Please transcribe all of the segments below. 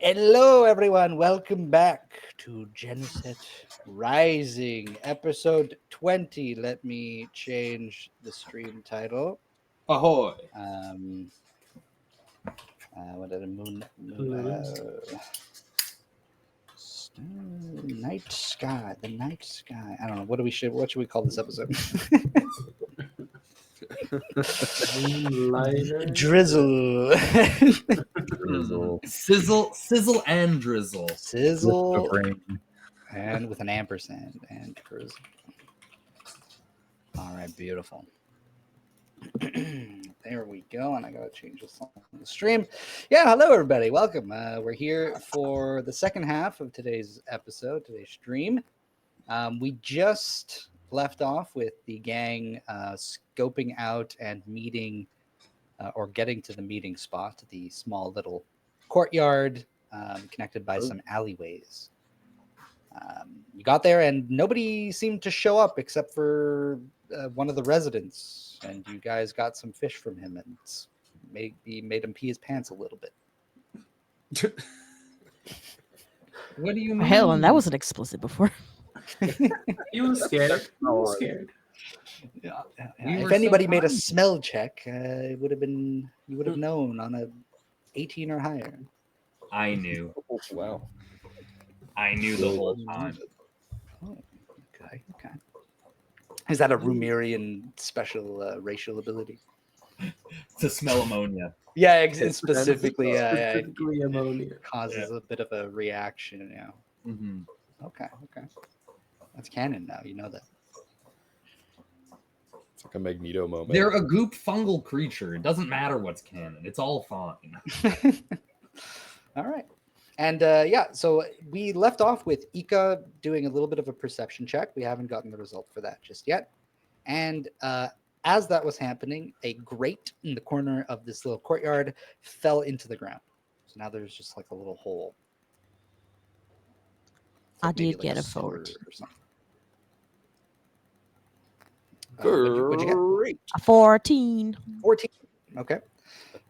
Hello, everyone. Welcome back to Geneset Rising, episode 20. Let me change the stream title. Ahoy! What did I night sky, the night sky. I don't know. What should we call this episode? Drizzle. Sizzle and drizzle. Sizzle. And with an ampersand and drizzle. All right, beautiful. There we go. And I got to change this on the stream. Yeah, hello, everybody. Welcome. We're here for the second half of today's episode, today's stream. We just left off with the gang scoping out and meeting or getting to the meeting spot, the small little courtyard connected by some alleyways. You got there and nobody seemed to show up except for one of the residents, and you guys got some fish from him and made him pee his pants a little bit. What do you mean? Hell, and that wasn't explicit before. You were scared. Yeah. If anybody made a smell check, it would have been you would have known on a 18 or higher. I knew. Oh, wow. I knew the whole time. Oh, okay. Is that a Rumerian special racial ability? To smell ammonia. Yeah, specifically ammonia. Causes a bit of a reaction. Yeah. Mm-hmm. Okay. That's canon now. You know that. It's like a Magneto moment. They're a goop fungal creature. It doesn't matter what's canon. It's all fine. All right. And so we left off with Ika doing a little bit of a perception check. We haven't gotten the result for that just yet. And as that was happening, a grate in the corner of this little courtyard fell into the ground. So now there's just like a little hole. I did get a 14. What'd you get? A 14. 14. Okay.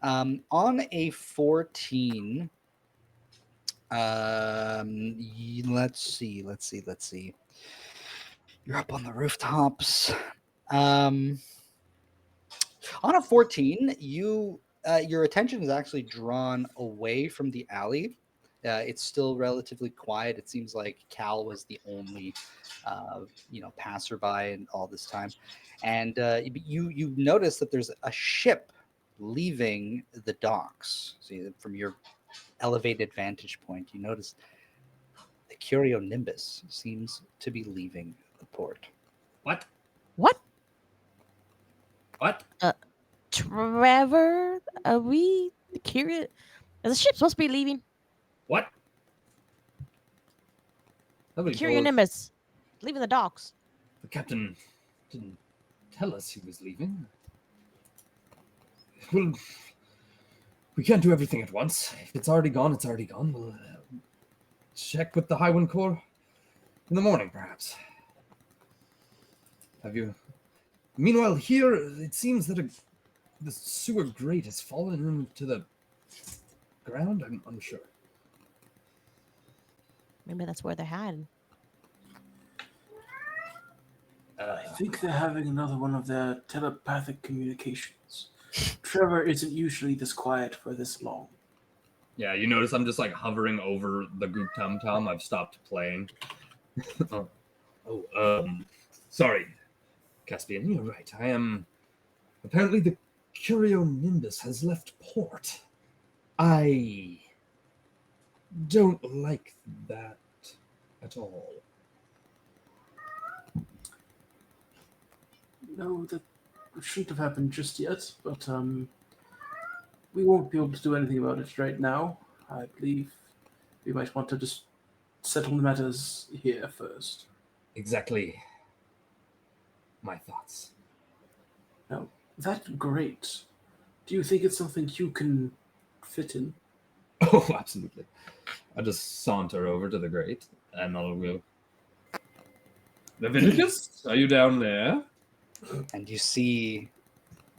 On a 14, let's see. You're up on the rooftops. On a 14, your attention is actually drawn away from the alley. It's still relatively quiet. It seems like Cal was the only, passerby in all this time, and you notice that there's a ship leaving the docks. See, from your elevated vantage point, you notice the Nimbus seems to be leaving the port. What? Trevor, are we curious? Is the ship supposed to be leaving? What? Nobody told- Nimbus, leaving the docks. The captain didn't tell us he was leaving. Well, we can't do everything at once. If it's already gone, it's already gone. We'll check with the Highwind Corps in the morning, perhaps. Have you? Meanwhile, here it seems that the sewer grate has fallen into the ground. I'm unsure. Maybe that's where they're hiding. I think they're having another one of their telepathic communications. Trevor isn't usually this quiet for this long. Yeah, you notice I'm just like hovering over the group tum-tum. I've stopped playing. Sorry, Caspian, you're right. I am... Apparently the Nimbus has left port. I don't like that at all. No, that shouldn't have happened just yet, but we won't be able to do anything about it right now. I believe we might want to just settle the matters here first. Exactly my thoughts. Now, that's great. Do you think it's something you can fit in? Oh, absolutely. I just saunter over to the grate and I'll go, Leviticus, are you down there? And you see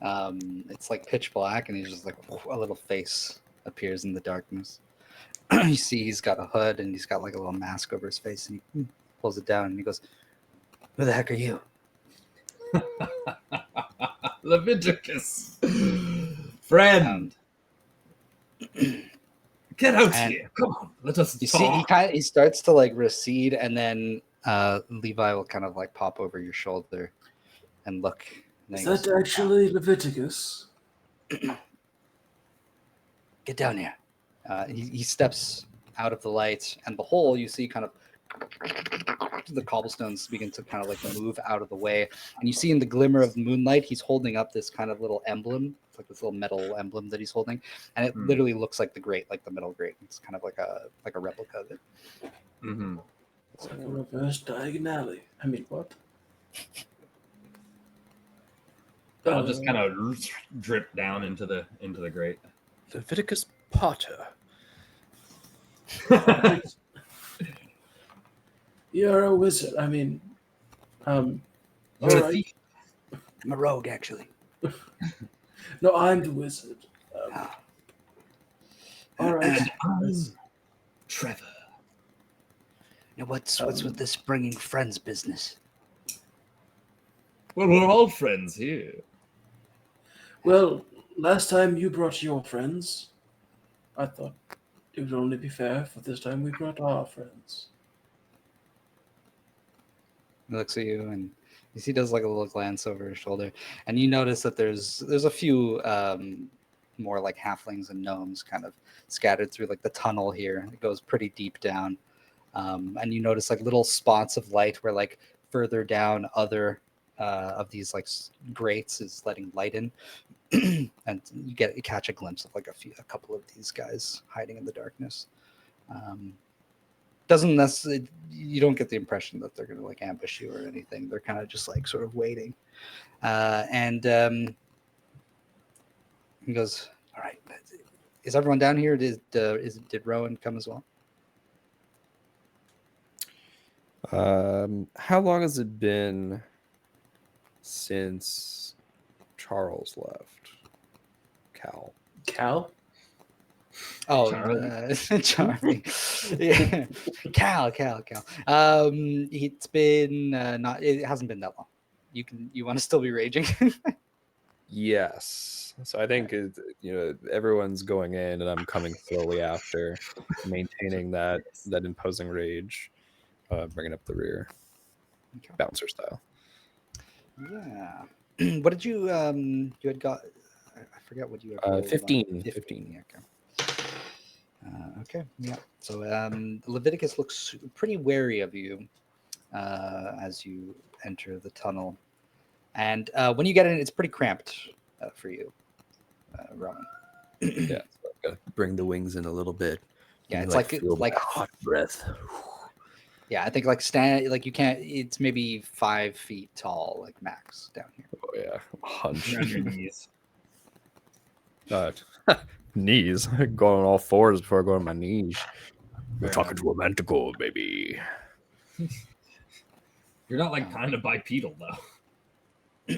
it's like pitch black, and he's just like a little face appears in the darkness. You see he's got a hood and he's got like a little mask over his face, and he pulls it down and he goes, "Who the heck are you?" Leviticus, friend, get out and here! Come on, let us You see, talk. he starts to like recede, and then Levi will kind of like pop over your shoulder and look. And Is then he that goes, actually Leviticus? "Get down here." He steps out of the light, and the hole you see kind of the cobblestones begin to kind of like move out of the way, and you see in the glimmer of moonlight he's holding up this kind of little emblem. It's like this little metal emblem that he's holding, and it literally looks like the grate, like the metal grate. It's kind of like a replica of it. Mm-hmm. It's like a reverse diagonally. I mean, what? I'll just kind of drip down into the grate. Leviticus Potter. You're a wizard. I mean, all You're a right. thief. I'm a rogue, actually. No, I'm the wizard. All right. Trevor. Now, what's with this bringing friends business? Well, we're all friends here. Well, last time you brought your friends, I thought it would only be fair for this time we brought our friends. He looks at you, and he does like a little glance over his shoulder, and you notice that there's a few more like halflings and gnomes kind of scattered through like the tunnel here. It goes pretty deep down, and you notice like little spots of light where like further down other of these like grates is letting light in, and you catch a glimpse of like a couple of these guys hiding in the darkness. Doesn't necessarily, you don't get the impression that they're going to like ambush you or anything. They're kind of just like sort of waiting. And he goes, "All right, is everyone down here? Did Rowan come as well?" How long has it been since Charles left? Cal? Oh, Charlie. Charlie. Yeah. Cal. It's been not. It hasn't been that long. You want to still be raging? Yes. So I think everyone's going in, and I'm coming slowly after, maintaining that imposing rage, bringing up the rear, Okay. bouncer style. Yeah. What did you you had got? I forget what you had rolled. 15. 15. Yeah. Okay. Okay. Yeah. So Leviticus looks pretty wary of you as you enter the tunnel, and when you get in, it's pretty cramped for you, Roman. Yeah. So I've got to bring the wings in a little bit. Yeah, You, it's feel like my hot breath. Yeah, I think you can't. It's maybe 5 feet tall, like max down here. Oh yeah, hunch. Around your knees. Knees. I go on all fours before I go on my knees. We're Fair talking enough. romantical, baby. You're not like kind of bipedal though.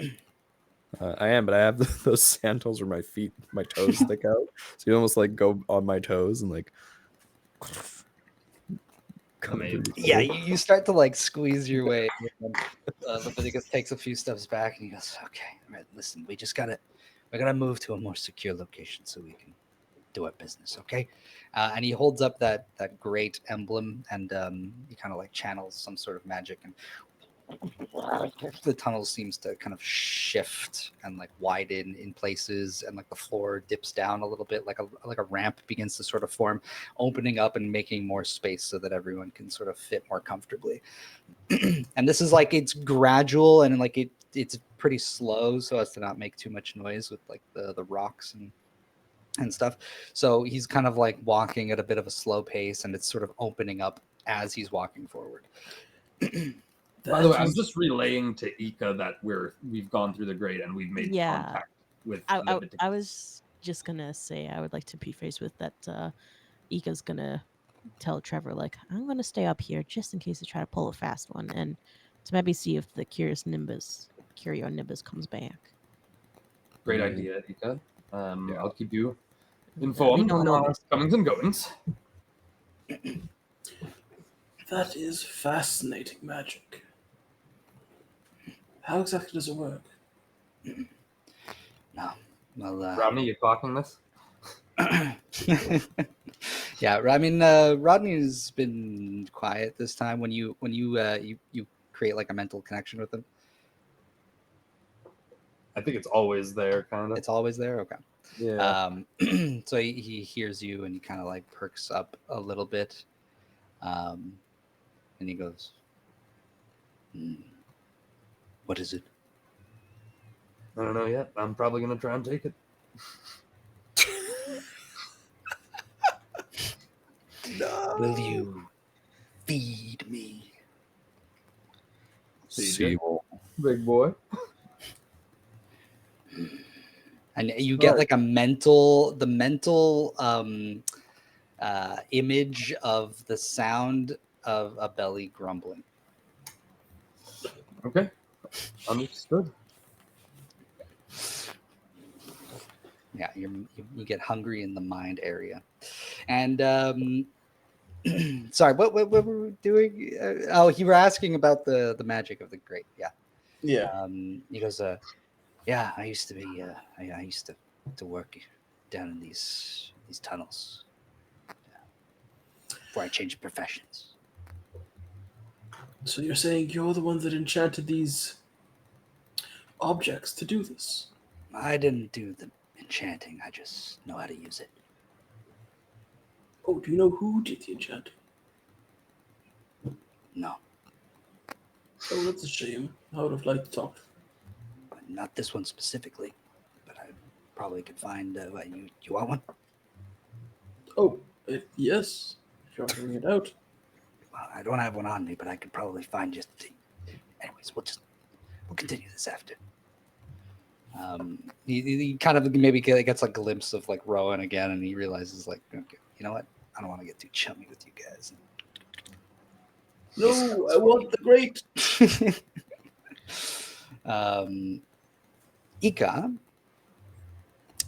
I am, but I have those sandals where my toes stick out. So you almost like go on my toes and like. Amazing. Yeah, you start to like squeeze your way. Leviticus takes a few steps back and he goes, "Okay, all right, listen, we gotta move to a more secure location so we can do our business, okay?" And he holds up that great emblem, and he kind of like channels some sort of magic, and the tunnel seems to kind of shift and like widen in places, and like the floor dips down a little bit, like a ramp begins to sort of form, opening up and making more space so that everyone can sort of fit more comfortably. And this is like, it's gradual, and like it's pretty slow so as to not make too much noise with like the rocks and stuff. So he's kind of like walking at a bit of a slow pace, and it's sort of opening up as he's walking forward. By the way, I'm just relaying to Ika that we've gone through the grate and we've made contact with Leviticus. I was just gonna say I would like to preface with that Ika's gonna tell Trevor, like, I'm gonna stay up here just in case they try to pull a fast one, and to maybe see if the Curio Nimbus comes back. Great idea, Ika. Yeah. I'll keep you informed don't on know our this. comings and goings. That is fascinating magic. How exactly does it work? No. Well, Rodney, you clocking this? yeah, I mean, Rodney's been quiet this time. When you create like a mental connection with him, I think it's always there, kind of. it's always there. Okay. Yeah. So he hears you and he kind of like perks up a little bit, and he goes, "Hmm, what is it?" I don't know yet. I'm probably gonna try and take it. Will you feed me? CJ. Big boy. And you get Right. like the mental image of the sound of a belly grumbling. Okay. Understood. Yeah, you get hungry in the mind area. And sorry, what were we doing? Oh, you were asking about the magic of the grate. Yeah. Yeah. He goes, yeah, I used to be, I used to work down in these tunnels before I changed professions. So you're saying you're the one that enchanted these objects to do this? I didn't do the enchanting. I just know how to use it. Oh, do you know who did the enchanting? No, Oh, that's a shame. I would have liked to talk. not this one specifically, but I probably could find. What, you want one? Oh, yes. If you're bringing it out. Well, I don't have one on me, but I could probably find just. Anyways, we'll continue this after. He kind of maybe gets a glimpse of like Rowan again, and he realizes like, okay, you know what? I don't want to get too chummy with you guys. No, I want the great. Ika,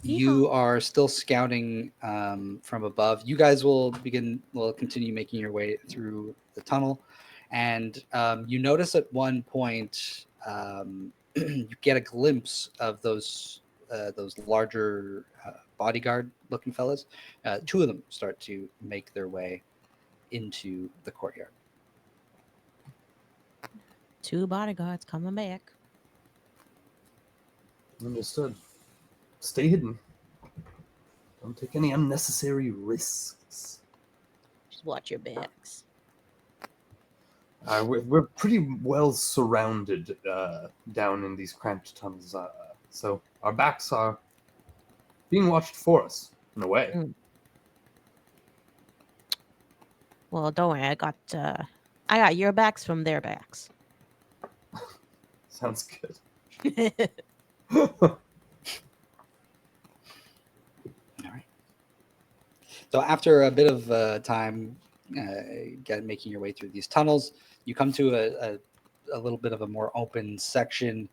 you are still scouting from above. You guys will continue making your way through the tunnel, and you notice at one point you get a glimpse of those larger bodyguard looking fellas. Two of them start to make their way into the courtyard. 2 bodyguards coming back. Understood. Stay hidden. Don't take any unnecessary risks. Just watch your backs. We're pretty well surrounded down in these cramped tunnels, so our backs are being watched for us, in a way. Well, don't worry. I got your backs from their backs. Sounds good. All right. So after a bit of time making your way through these tunnels, you come to a little bit of a more open section.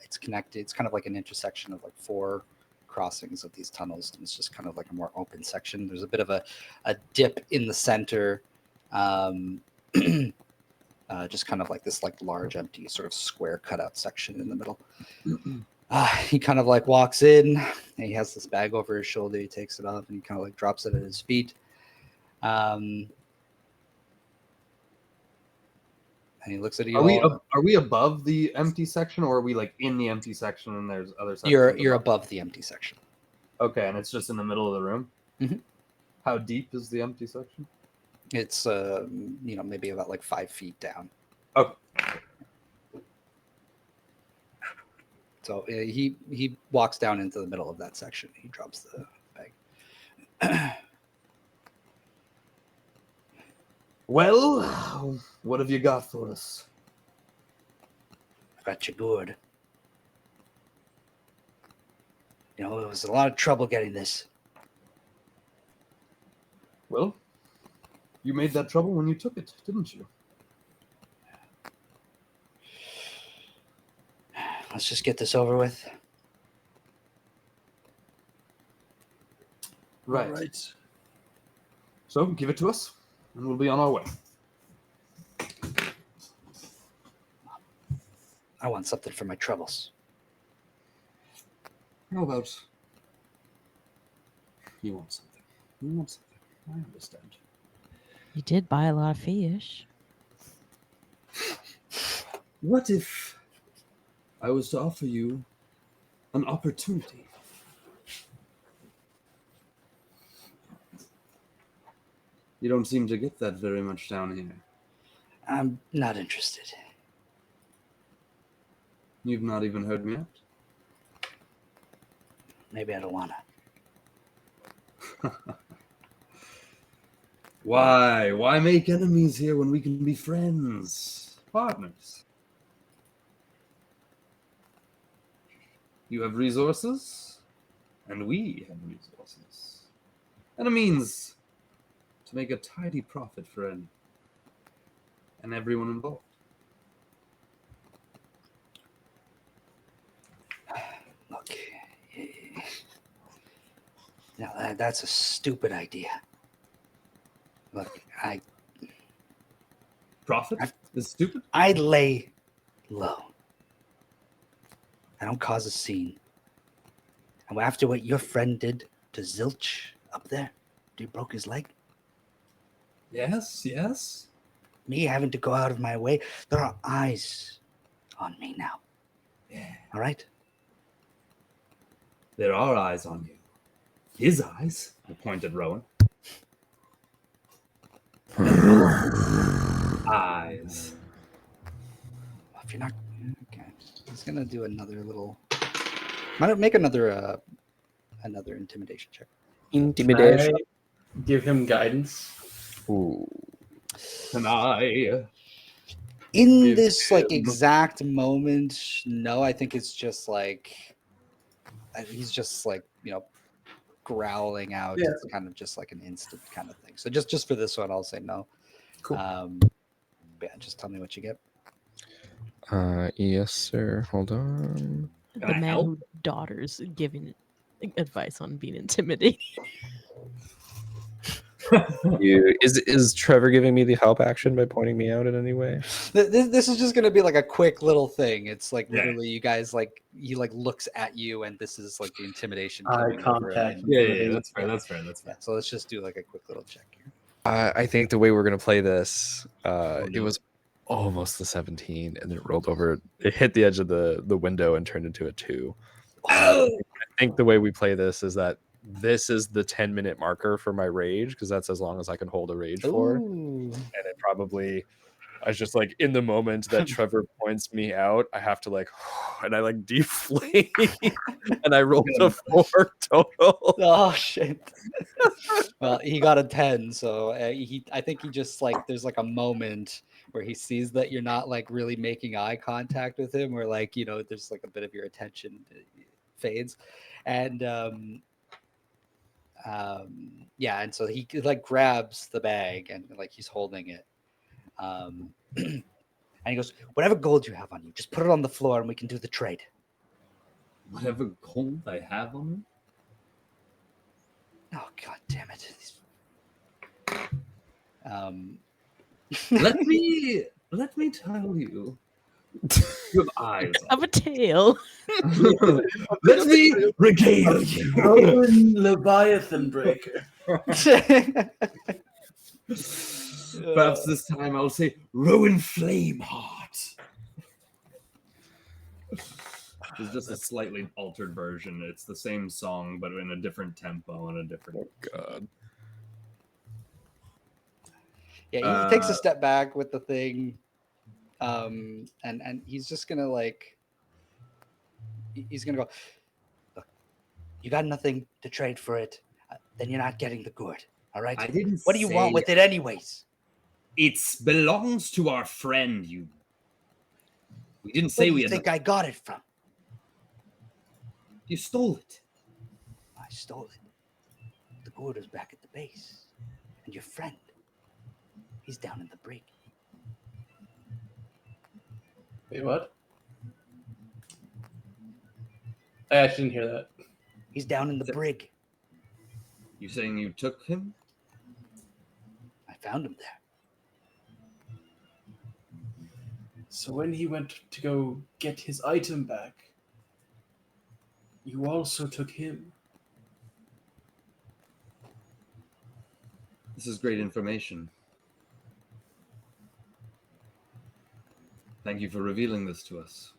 It's connected. It's kind of like an intersection of like 4 crossings of these tunnels. And it's just kind of like a more open section. There's a bit of a dip in the center. Just kind of like this like large empty sort of square cutout section in the middle. He kind of like walks in and he has this bag over his shoulder. He takes it off and he kind of like drops it at his feet. And he looks at you. Are we above the empty section, or are we like in the empty section and there's other sections? You're above the empty section. Okay, and it's just in the middle of the room. Mhm. How deep is the empty section? It's maybe about like 5 feet down. Okay. So he walks down into the middle of that section. He drops the bag. Well, what have you got for us? I got you good. It was a lot of trouble getting this. Well, you made that trouble when you took it, didn't you? Let's just get this over with. Right. All right. So give it to us, and we'll be on our way. I want something for my troubles. How about you want something? You want something. I understand. You did buy a lot of fish. What if I was to offer you an opportunity? You don't seem to get that very much down here. I'm not interested. You've not even heard me out. Maybe I don't wanna. Why? Why make enemies here when we can be friends, partners? You have resources, and we have resources. And a means to make a tidy profit for and everyone involved. Look, no, that's a stupid idea. Look, Profit is stupid? I lay low. I don't cause a scene. And after what your friend did to Zilch up there, he broke his leg. Yes, yes. Me having to go out of my way, there are eyes on me now. Yeah. All right? There are eyes on you. His eyes, I point at Rowan. Eyes. Well, if you're not okay, he's gonna do another little. Might make another intimidation check. Intimidation. I give him guidance. Ooh. Can I? In Give this like him- exact moment, no, I think it's just like he's just like growling out. Yeah. It's kind of just like an instant kind of thing. So just for this one, I'll say no. Cool. Yeah, just tell me what you get. Yes, sir. Hold on. Can The I man help? who daughters giving advice on being intimidating. Is Trevor giving me the help action by pointing me out in any way? This is just gonna be like a quick little thing. It's like Yeah. literally you guys like he like looks at you and this is like the intimidation Eye coming over him. contact. Yeah, that's fair. That's fair. That's Yeah, fair. so let's just do like a quick little check here. I think the way we're gonna play this, no. it was almost the 17, and then it rolled over. It hit the edge of the window and turned into a 2. I think the way we play this is that this is the 10-minute marker for my rage because that's as long as I can hold a rage for. Ooh. And it probably, I was just like in the moment that Trevor points me out, I have to like, and I like deflate, and I rolled a 4 total. Oh shit. Well, he got a 10, so I think he just like there's like a moment where he sees that you're not like really making eye contact with him, or like there's like a bit of your attention fades, and yeah, and so he like grabs the bag and like he's holding it, and he goes, "Whatever gold you have on you, just put it on the floor and we can do the trade." Whatever gold I have on me. Oh god damn it! Let me tell you. You have eyes. Of a tail. Let me regale you. Rowan Leviathan Breaker. Perhaps this time I'll say Rowan Flameheart. It's just a slightly altered version. It's the same song, but in a different tempo and a different. God. Yeah, he takes a step back with the thing, and he's just gonna like, he's gonna go, "Look, you got nothing to trade for it, then you're not getting the gourd, all right? I didn't. What do you want with it anyways?" It belongs to our friend. We didn't Where say do we you had. think I got it from? You stole it. I stole it. The gourd is back at the base, and your friend, he's down in the brig. Wait, what? I actually didn't hear that. He's down in the brig. You saying you took him? found him there. So when he went to go get his item back, you also took him. This is great information. Thank you for revealing this to us.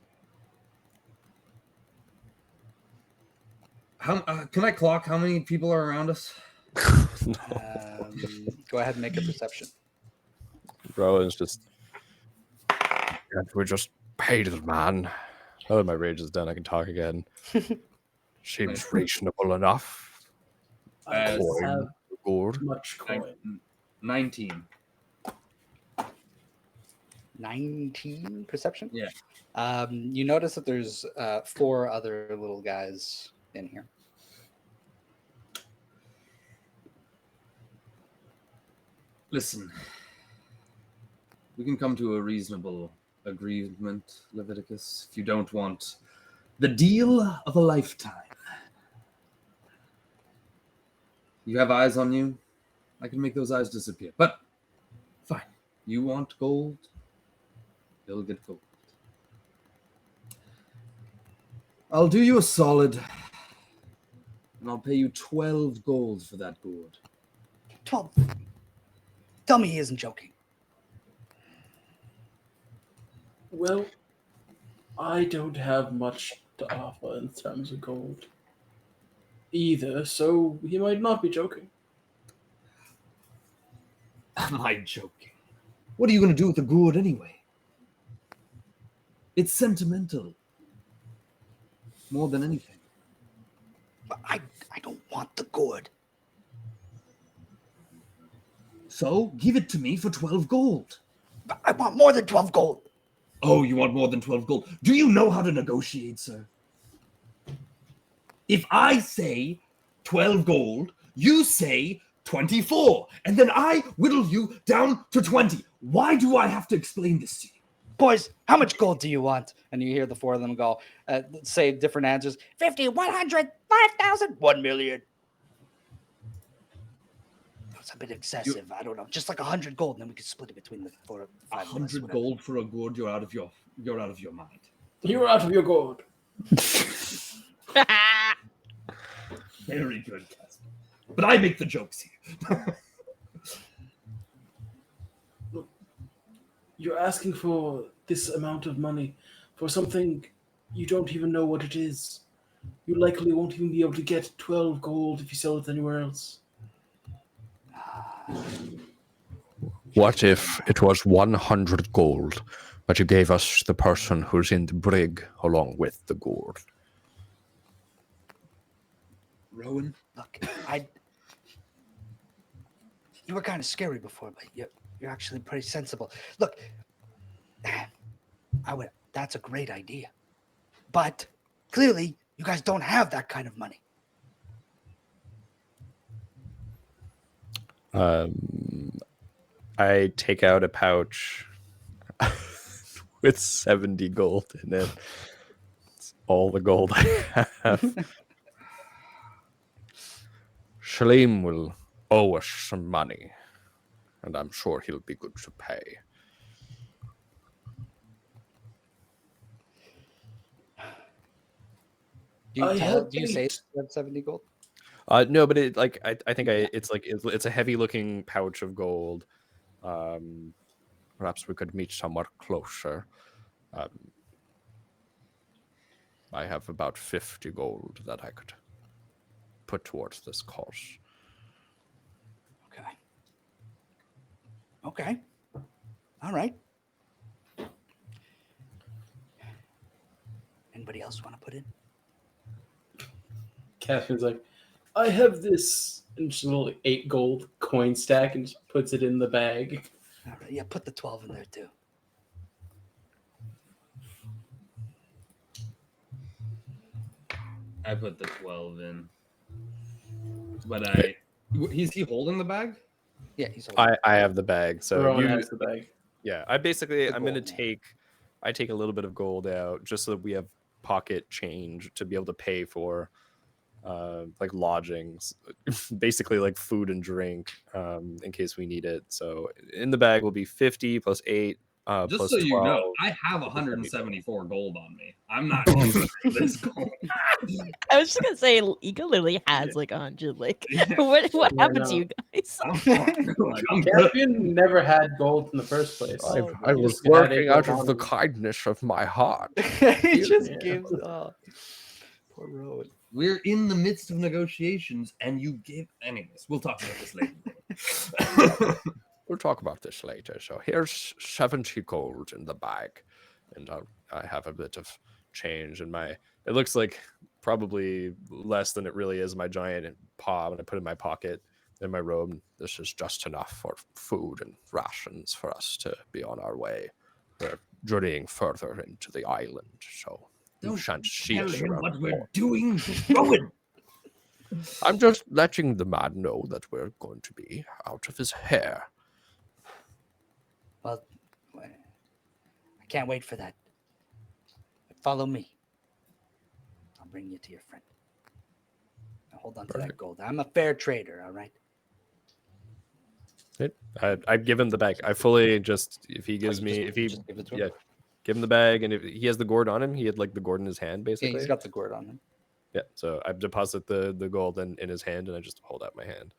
How can I clock how many people are around us? Go ahead and make a perception. Rowan's just. We just paid the man. Now that my rage is done, I can talk again. Seems reasonable enough. I Coin. have Gold. much coin. 19. 19 perception? Yeah. You notice that there's 4 other little guys in here. Listen, we can come to a reasonable agreement, Leviticus, if you don't want the deal of a lifetime. You have eyes on you, I can make those eyes disappear. But, fine. You want gold? You'll get gold. I'll do you a solid, and I'll pay you 12 gold for that gourd. 12. Tell me he isn't joking. Well, I don't have much to offer in terms of gold either, so he might not be joking. Am I joking? What are you going to do with the gourd anyway? It's sentimental. More than anything. But I don't want the gourd. So, give it to me for 12 gold. But I want more than 12 gold. Oh, you want more than 12 gold. Do you know how to negotiate, sir? If I say 12 gold, you say 24, and then I whittle you down to 20. Why do I have to explain this to you? Boys, how much gold do you want? And you hear the 4 of them go, say different answers. 50, 100, 5,000, 1 million. That's a bit excessive. I don't know. Just like 100 gold, and then we could split it between the 4 or 5 of us, 100 whatever. gold for a gourd, you're out of your mind. You're out of your gold. Very good, Casper. But I make the jokes here. You're asking for this amount of money for something you don't even know what it is. You likely won't even be able to get 12 gold if you sell it anywhere else. What if it was 100 gold, but you gave us the person who's in the brig along with the gold? Rowan? Look, you were kind of scary before, but you're actually pretty sensible. Look, that's a great idea. But clearly, you guys don't have that kind of money. I take out a pouch with 70 gold in it. It's all the gold I have. Shalim will owe us some money, and I'm sure he'll be good to pay. Do you say eight. you have 70 gold? No, but it like I think it's a heavy looking pouch of gold. Perhaps we could meet somewhat closer. I have about 50 gold that I could put towards this cause. Okay. All right. Anybody else want to put in? Catherine's like, I have this, and just a little 8 gold coin stack, and just puts it in the bag. All right. Yeah, put the 12 in there too. I put the 12 in. But is he holding the bag? Yeah, he's holding. I have the bag, so Rowan has the bag. yeah. I'm gonna gold. take a little bit of gold out just so that we have pocket change to be able to pay for like lodgings, basically like food and drink, in case we need it. So in the bag will be 50 plus 8 Just plus so you 12. know, I have 174 gold on me. I'm not using this gold. I was just gonna say, Ego literally has like 100. Like, Yeah. what Yeah, happened to no. you guys? I'm fine. Like, I'm good. Champion never had gold in the first place. Oh, I He was just had working a out gold of the on him. kindness of my heart. he just Yeah. gives. Oh, poor Rowan. We're in the midst of negotiations, and you give. Anyways, we'll talk about this later. We'll talk about this later. So here's 70 gold in the bag, and I have a bit of change in my. It looks like probably less than it really is. My giant paw when I put it in my pocket in my robe. This is just enough for food and rations for us to be on our way. We're journeying further into the island, so you Don't shan't see Tell us him around what the we're corner. doing, Rowan. I'm just letting the man know that we're going to be out of his hair. Well, I can't wait for that. Follow me. I'll bring you to your friend. Now hold on to that Perfect. gold. I'm a fair trader, all right? I give him the bag. I fully just if he gives you me just- if he just give it to him? yeah, give him the bag, and if he has the gourd on him, he had like the gourd in his hand Yeah, basically. he's got the gourd on him. Yeah, so I deposit the gold in his hand, and I just hold out my hand.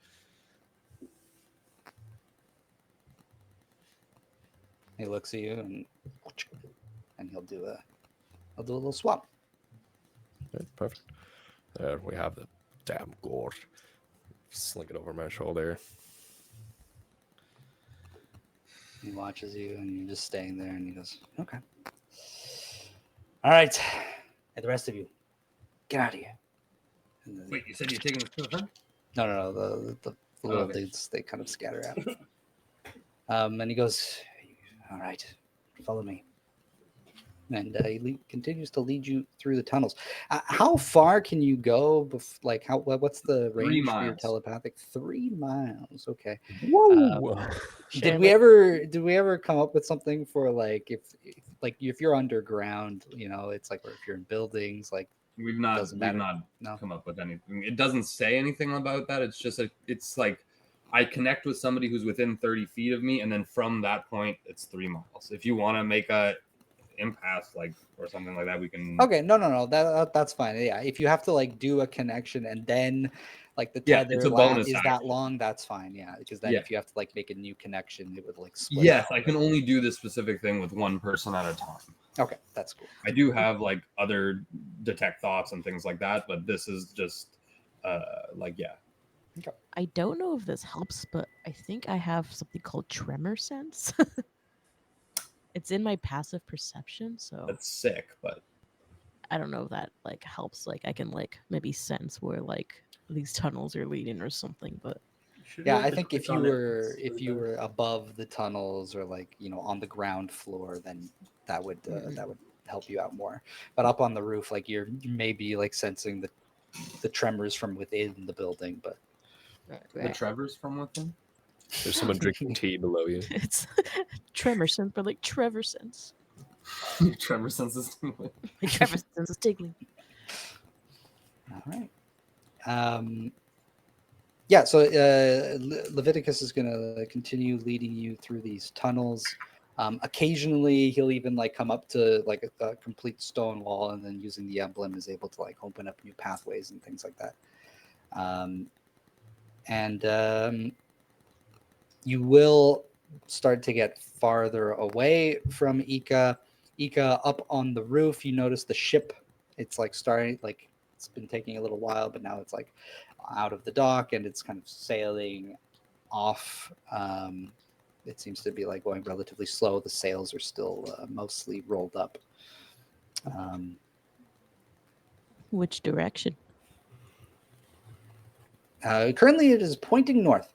He looks at you and he'll do a little swap. Okay, perfect. There we have the damn gourd. Slink it over my shoulder. He watches you and you're just staying there and he goes, okay. All right. Hey, the rest of you, get out of here. And then- Wait, you said you're taking this to the friend? No. The little Okay. dudes, they kind of scatter out. And he goes, all right, follow me. And he continues to lead you through the tunnels. How far can you go? Like, what's the 3 range for your miles. telepathic? 3 miles. Okay. Whoa! Did we ever come up with something for like if you're underground, you know, it's like, or if you're in buildings, like We've not Doesn't matter. no. come up with anything. It doesn't say anything about that. It's just it's like I connect with somebody who's within 30 feet of me, and then from that point, it's 3 miles. If you want to make a impasse like or something like that, we can. okay, no, that's fine. Yeah, if you have to like do a connection and then like the Yeah, tether it's a bonus is action. that long, that's fine. Yeah, because then Yeah. if you have to like make a new connection, it would like split. Yes, out. I can only do this specific thing with one person at a time. Okay, that's cool. I do have like other detect thoughts and things like that, but this is just like yeah. I don't know if this helps, but I think I have something called tremor sense. It's in my passive perception, so That's sick, but I don't know if that like helps. Like I can like maybe sense where like these tunnels are leading or something. But Should Yeah, have I to think click if you on it. were above the tunnels or like, you know, on the ground floor, then that would help you out more. But up on the roof, like you may be like sensing the tremors from within the building. But the Trevor's from within. There's someone drinking tea below you. it's tremor sense, but like Trevor sense. Trevor senses. My Trevor sense is tingling. all right. Yeah, so Leviticus is going to continue leading you through these tunnels. Occasionally, he'll even like come up to like a complete stone wall, and then using the emblem is able to like open up new pathways and things like that. You will start to get farther away from Ika. Ika, up on the roof, you notice the ship. It's like starting, like it's been taking a little while, but now it's like out of the dock and it's kind of sailing off. It seems to be like going relatively slow. The sails are still mostly rolled up. Which direction? Currently, it is pointing north.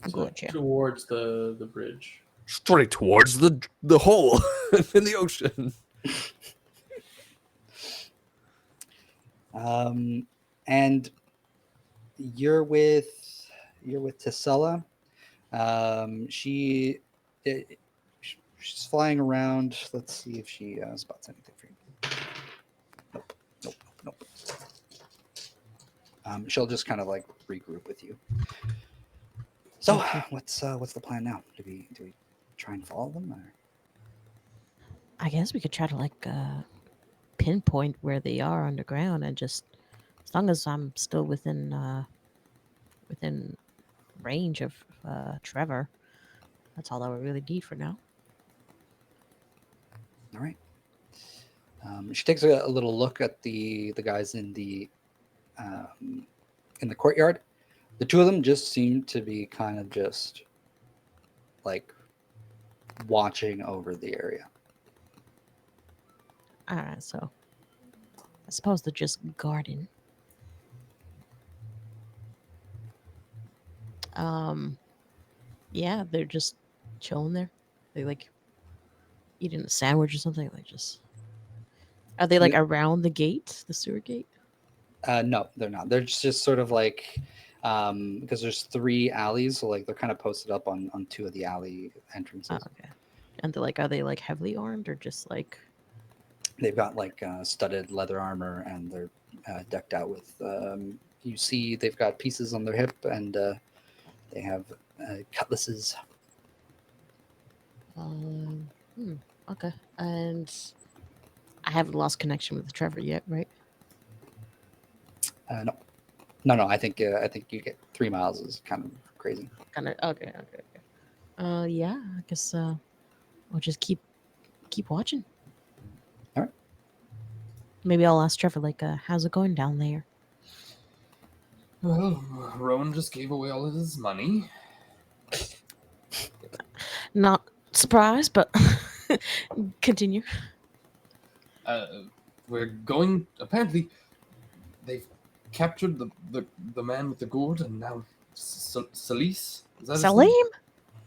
So Gotcha. towards the bridge. Straight towards the hole in the ocean. And you're with Tisella. She's flying around. Let's see if she spots anything for you. Nope. She'll just kind of like regroup with you. So, what's the plan now? Do we try and follow them? Or? I guess we could try to like pinpoint where they are underground, and just as long as I'm still within range of Trevor, that's all I would really need for now. All right. She takes a little look at the guys in the courtyard. The two of them just seem to be kind of just like watching over the area. All right, so I suppose they're just guarding. Yeah, they're just chilling there. They like eating a sandwich or something. Like just are they like around the gate, the sewer gate? No, they're not. They're just sort of like because there's 3 alleys, so like they're kind of posted up on 2 of the alley entrances. Oh, okay. And they're like, are they like heavily armed or just like? They've got like studded leather armor, and they're decked out with. You see, they've got pieces on their hip, and they have cutlasses. Okay. And I haven't lost connection with Trevor yet, right? No. I think you get 3 miles is kind of crazy. Kind of. Okay. Yeah. I guess we'll just keep watching. All right. Maybe I'll ask Trevor, like, how's it going down there? Well, Rowan just gave away all of his money. Not surprised, but continue. We're going. Apparently, they've captured the man with the gourd, and now Salis. Is that his name? Salim?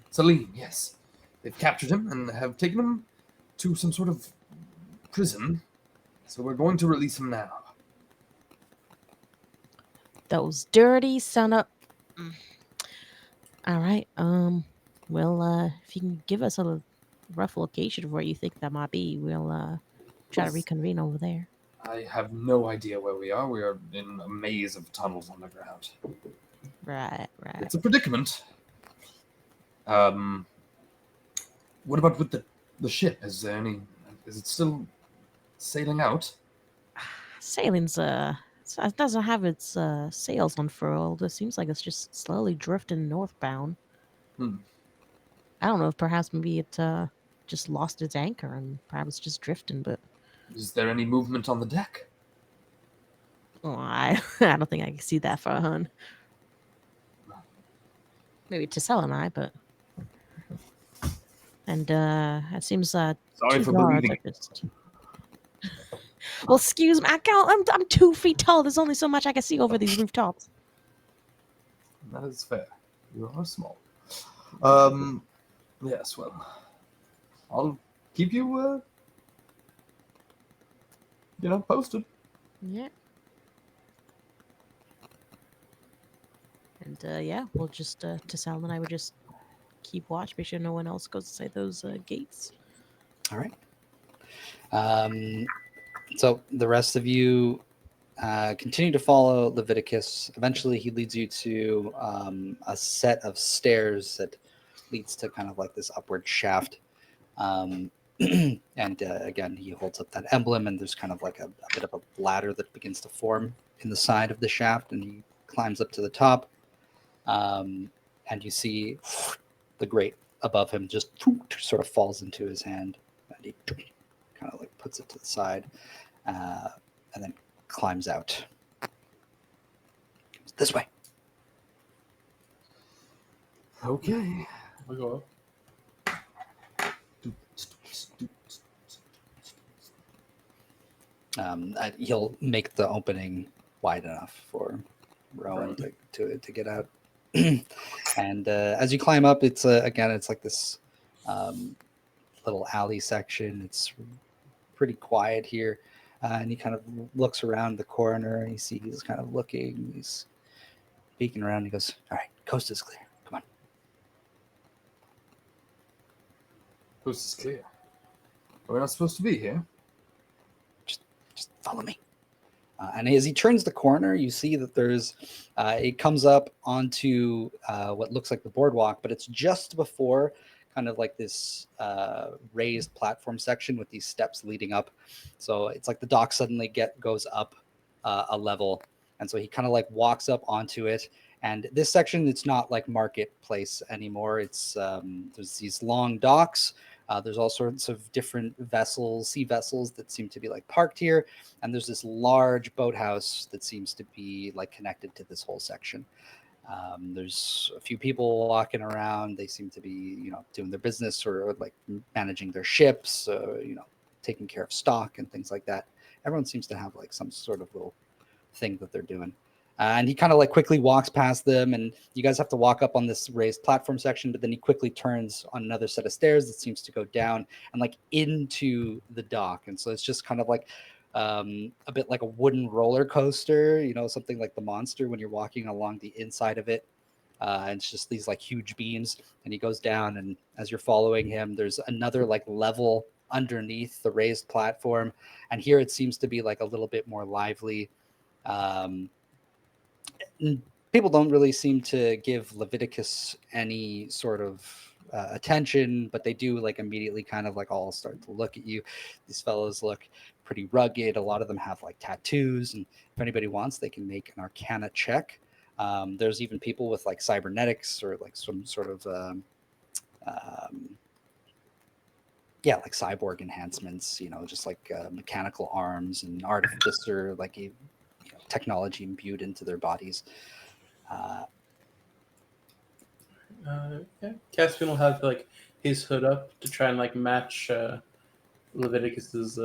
Salim, yes. They've captured him and have taken him to some sort of prison. So we're going to release him now. Those dirty son of. All right. Well, if you can give us a rough location of where you think that might be, we'll try to reconvene over there. I have no idea where we are. We are in a maze of tunnels underground. Right. It's a predicament. What about with the ship? Is it still sailing out? Sailing's it doesn't have its sails unfurled. It seems like it's just slowly drifting northbound. I don't know if perhaps maybe it just lost its anchor and perhaps just drifting, but Is there any movement on the deck? I don't think I can see that far, hun. Maybe Tessel and I, but and it seems Sorry 2 for guards believing are just. Well, excuse me, I can't. I'm 2 feet tall. There's only so much I can see over these rooftops. That is fair. You are small. Yes, well, I'll keep you, posted. Yeah. And yeah, we'll just Tessel and I would just keep watch, make sure no one else goes inside those gates. All right. So the rest of you continue to follow Leviticus. Eventually, he leads you to a set of stairs that leads to kind of like this upward shaft. And again, he holds up that emblem, and there's kind of like a bit of a ladder that begins to form in the side of the shaft, and he climbs up to the top. And you see the grate above him just sort of falls into his hand, and he kind of like puts it to the side, and then climbs out. This way. Okay. We go up. He'll make the opening wide enough for Rowan to get out. And as you climb up, it's again, it's like this little alley section. It's pretty quiet here. And he kind of looks around the corner, and he's kind of looking. He's peeking around. He goes, "All right, coast is clear. Come on." Coast is clear. We're not supposed to be here. Just follow me. And as he turns the corner, you see that there's, it comes up onto what looks like the boardwalk, but it's just before kind of like this raised platform section with these steps leading up. So it's like the dock suddenly goes up a level. And so he kind of like walks up onto it. And this section, it's not like marketplace anymore. It's there's these long docks. There's all sorts of different vessels, sea vessels that seem to be like parked here. And there's this large boathouse that seems to be like connected to this whole section. There's a few people walking around. They seem to be, you know, doing their business or like managing their ships, you know, taking care of stock and things like that. Everyone seems to have like some sort of little thing that they're doing. And he kind of like quickly walks past them, and you guys have to walk up on this raised platform section, but then he quickly turns on another set of stairs that seems to go down and like into the dock. And so it's just kind of like a bit like a wooden roller coaster, you know, something like the Monster when you're walking along the inside of it. And it's just these like huge beams, and he goes down, and as you're following him, there's another like level underneath the raised platform, and here it seems to be like a little bit more lively. People don't really seem to give Leviticus any sort of attention, but they do like immediately kind of like all start to look at you. These fellows look pretty rugged. A lot of them have like tattoos, and if anybody wants, they can make an Arcana check. There's even people with like cybernetics or like some sort of like cyborg enhancements, you know, just like mechanical arms and artificer, like a technology imbued into their bodies. Yeah. Caspian will have like his hood up to try and like match Leviticus's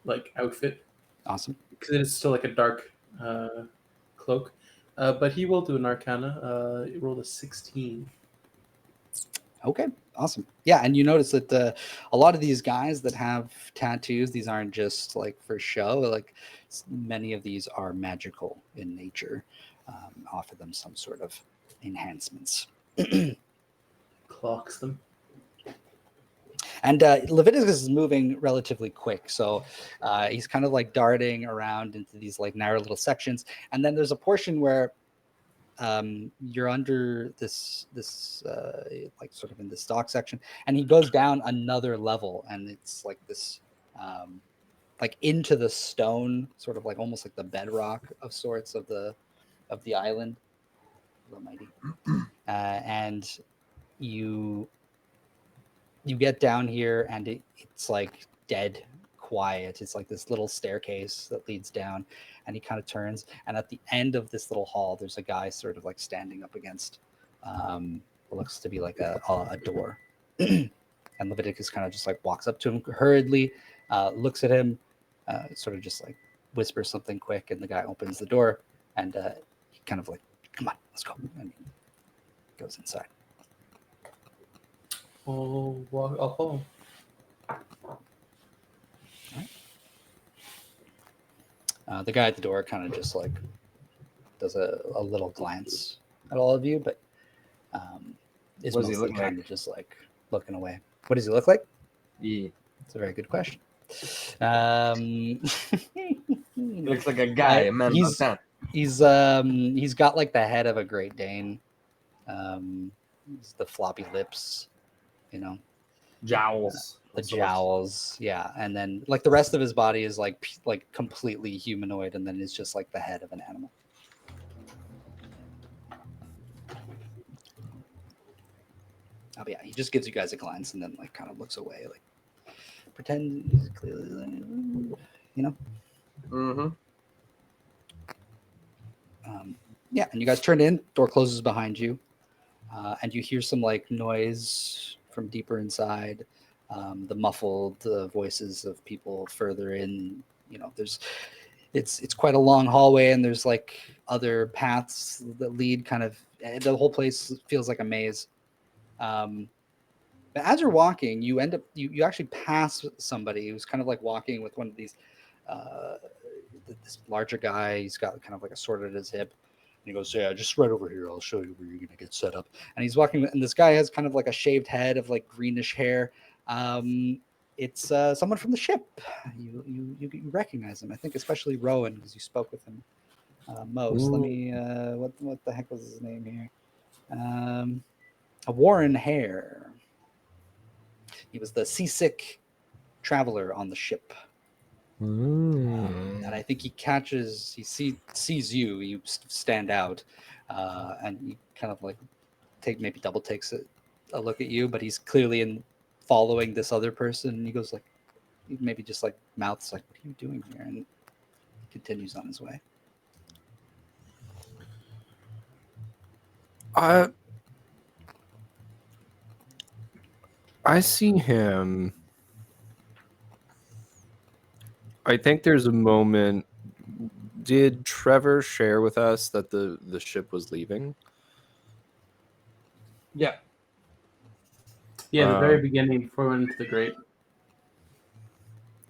like outfit, Awesome. because it is still like a dark cloak. But he will do an Arcana. He rolled a 16. Okay, awesome. Yeah, and you notice that a lot of these guys that have tattoos, these aren't just like for show. Like many of these are magical in nature, offer them some sort of enhancements. Clocks them. And Leviticus is moving relatively quick, so he's kind of like darting around into these like narrow little sections, and then there's a portion where you're under this like sort of in this dock section, and he goes down another level, and it's like this like into the stone, sort of like almost like the bedrock of sorts of the island. Almighty. And you get down here, and it's like dead quiet. It's like this little staircase that leads down, and he kind of turns, and at the end of this little hall there's a guy sort of like standing up against what looks to be like a door. And Leviticus kind of just like walks up to him hurriedly, looks at him, sort of just like whispers something quick, and the guy opens the door, and he kind of like, come on, let's go, and he goes inside. I'll follow. The guy at the door kind of just like does a little glance at all of you, but is What does he mostly look kind like? of just like looking away. What does he look like? Yeah. It's a very good question. He looks like a guy, a man he's about he's got like the head of a Great Dane, the floppy lips, you know, jowls. the of sorts. jowls, yeah, and then like the rest of his body is like completely humanoid, and then it's just like the head of an animal. Oh, but yeah, he just gives you guys a glance and then like kind of looks away, like pretend he's clearly, you know. Mm-hmm. Yeah, and you guys turn in. Door closes behind you, and you hear some like noise from deeper inside. The muffled voices of people further in. You know, it's quite a long hallway, and there's like other paths that lead kind of. The whole place feels like a maze. But as you're walking, you end up you actually pass somebody who's kind of like walking with one of these this larger guy. He's got kind of like a sword at his hip, and he goes, "Yeah, just right over here. I'll show you where you're gonna get set up." And he's walking, and this guy has kind of like a shaved head of like greenish hair. it's someone from the ship. You recognize him, I think, especially Rowan, because you spoke with him most. Let me what the heck was his name here? A Warren Hare. He was the seasick traveler on the ship. And I think he sees you. You stand out, and he kind of like maybe double takes a look at you, but he's clearly following this other person. And he goes like, he maybe just like mouths like, "What are you doing here?" And he continues on his way. I see him. I think there's a moment. Did Trevor share with us that the ship was leaving? Yeah. Yeah, the very beginning before we went into the grate.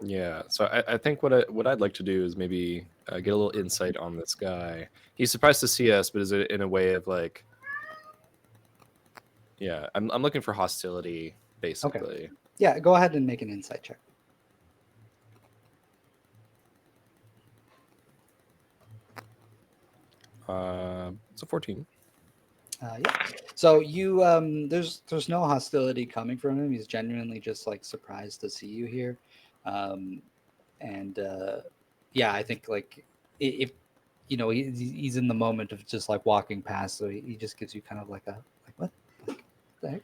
Yeah, so I think what I'd like to do is maybe get a little insight on this guy. He's surprised to see us, but is it in a way of like, yeah, I'm looking for hostility basically. Yeah, go ahead and make an insight check. It's a 14. Yeah. So you there's no hostility coming from him. He's genuinely just like surprised to see you here. And yeah, I think like if you know he's in the moment of just like walking past, so he just gives you kind of like a like what the heck?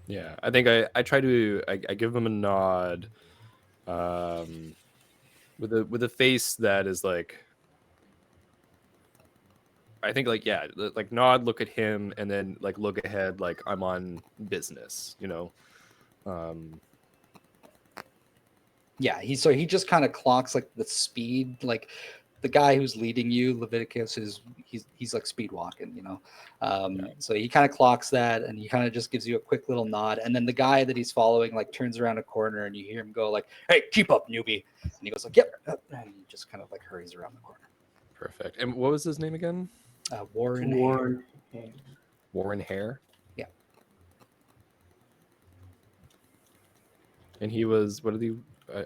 Yeah, I think I try to I give him a nod, with a face that is like, I think like, yeah, like nod, look at him, and then like look ahead, like I'm on business, you know. Yeah, he just kind of clocks like the speed, like the guy who's leading you, Leviticus, he's like speed walking, you know. So he kind of clocks that, and he kind of just gives you a quick little nod, and then the guy that he's following like turns around a corner, and you hear him go like, "Hey, keep up, newbie!" And he goes like, "Yep," and he just kind of like hurries around the corner. Perfect. And what was his name again? Warren Hare. Warren Hare. Yeah. And he was, what are the?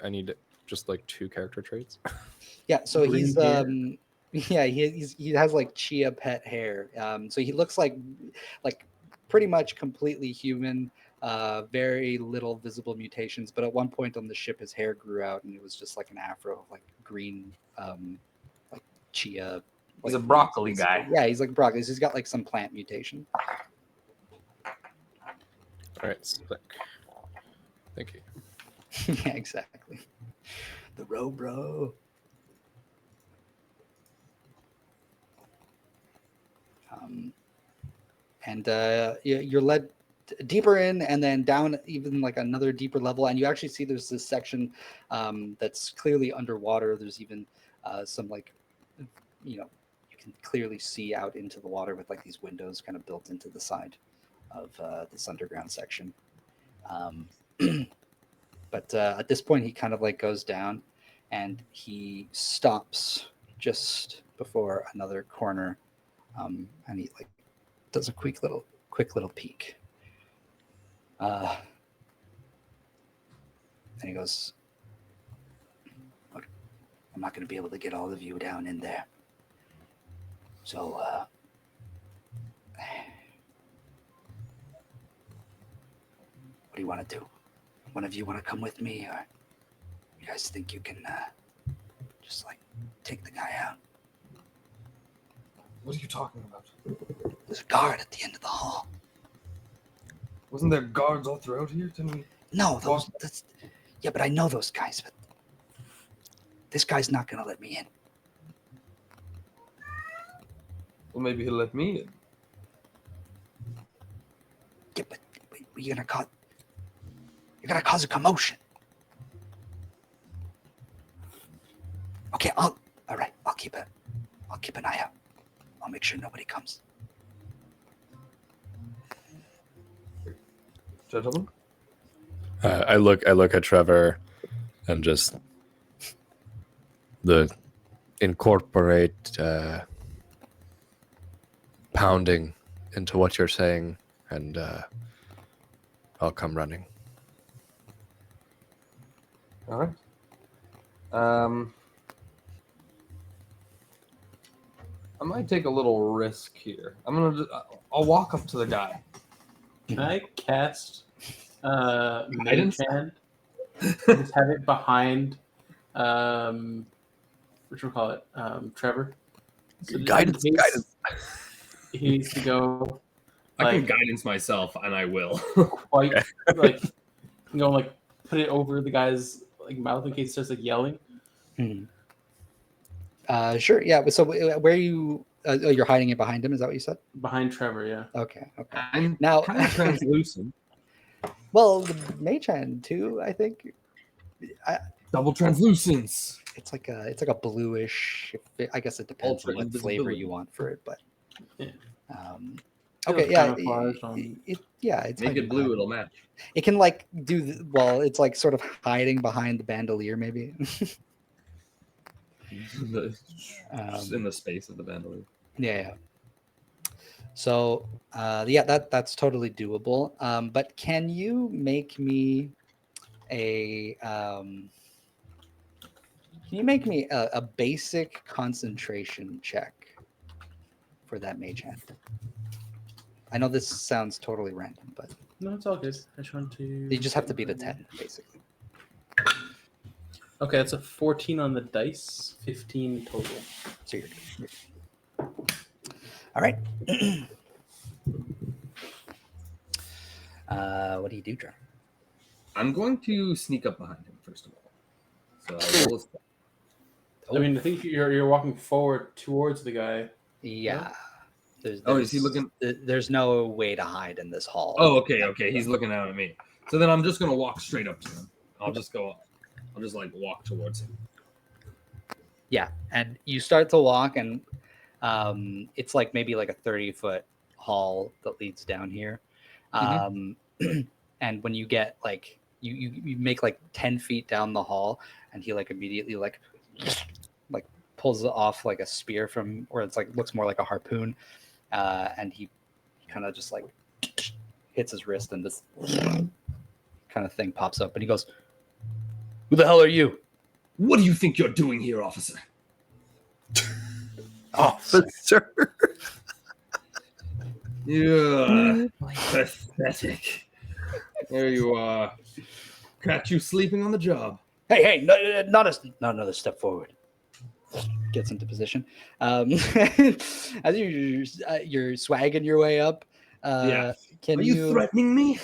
I need just like 2 character traits. Yeah, so Green he's hair. yeah, he has like chia pet hair. So he looks like pretty much completely human, very little visible mutations, but at one point on the ship his hair grew out and it was just like an afro of like green like chia. He's like, a broccoli guy. Yeah, he's like broccoli. So he's got like some plant mutation. All right, sick. Thank you. Yeah, exactly. The bro. And you're led deeper in and then down even like another deeper level, and you actually see there's this section that's clearly underwater. There's even some like, you know, you can clearly see out into the water with like these windows kind of built into the side of this underground section. But at this point he kind of like goes down and he stops just before another corner, and he like does a quick little peek. And he goes, "Look, I'm not going to be able to get all of you down in there. So, what do you want to do? One of you want to come with me, or you guys think you can just like take the guy out? What are you talking about? There's a guard at the end of the hall." Wasn't there guards all throughout here? Didn't we? No, yeah, but I know those guys, but this guy's not going to let me in. Well, maybe he'll let me in. Yeah, but you're going to cause a commotion. Okay, all right, I'll keep an eye out. I'll make sure nobody comes. Gentlemen? I look at Trevor and just incorporate pounding into what you're saying, and I'll come running. All right. I might take a little risk here. I'll walk up to the guy. Can I cast Mage Guidance? Hand? Just have it behind, what you call it, Trevor. So in Guidance. case he needs to go. I can Like, guidance myself, and I will. quite like, like put it over the guy's like mouth in case he starts like yelling. Sure. Yeah. So where are you? Oh, you're hiding it behind him. Is that what you said? Behind Trevor, yeah. Okay. Okay. I'm Now, kind of translucent. well, the mage hand too. I think Double translucence. it's like a bluish. I guess it depends Ultra on what flavor invisibility. you want for it, but Yeah. okay. It's Yeah. camouflage on- It's Make hiding it blue, behind- it'll match. It can like well, it's like sort of hiding behind the bandolier, maybe. Just in the space of the bandolier. Yeah. So, that's totally doable. But can you make me a a basic concentration check for that mage hand? I know this sounds totally random, but No, it's all good. I just want to. you just have to beat a 10, basically. Okay, that's a 14 on the dice, 15 total. So you're good. All right. What do you do, Trevor? I'm going to sneak up behind him first of all. So I roll I mean, I think you're walking forward towards the guy. Yeah. is he looking? There's no way to hide in this hall. Oh, okay. He's looking out at me. So then I'm just gonna walk straight up to him. I'll just like walk towards him. Yeah, and you start to walk, and it's like maybe like a 30-foot hall that leads down here. And when you get like you make like 10 feet down the hall, and he like immediately like pulls off like a spear from, or it's like looks more like a harpoon, and he kind of just like hits his wrist, and this kind of thing pops up, and he goes, "Who the hell are you?" What do you think you're doing here, officer? Officer. Yeah, pathetic. There you are. Catch you sleeping on the job. Hey, not another step forward. Gets into position. As you're swagging your way up. Yeah. Can Are you threatening me?